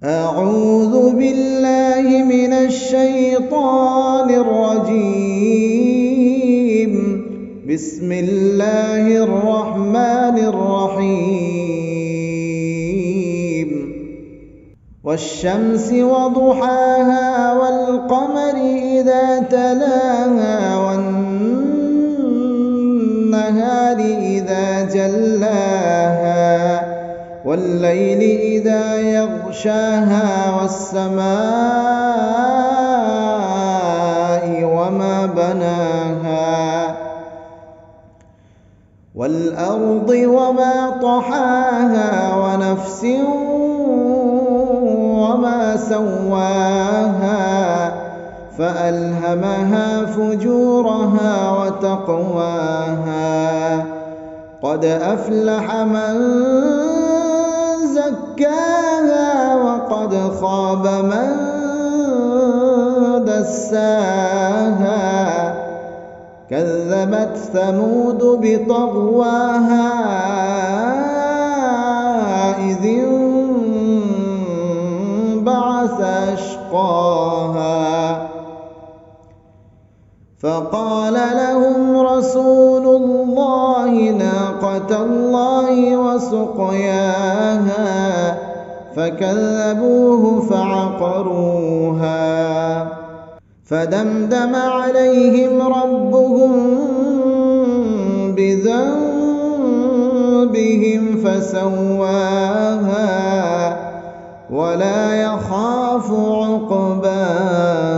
أعوذ بالله من الشيطان الرجيم. بسم الله الرحمن الرحيم. والشمس وضحاها والقمر إذا تلاها والنهار إذا جلاها والليل إذا يغشاها والسماء وما بناها والأرض وما طحاها ونفس وما سواها فألهمها فجورها وتقواها. قد أفلح من زكاها وقد خاب من دساها. كذبت ثمود بطغواها إذ انبعث أشقاها فقال لهم رسول الله ناقة الله وسقياها فكذبوه فعقروها فدمدم عليهم ربهم بذنبهم فسواها ولا يخاف عقباها.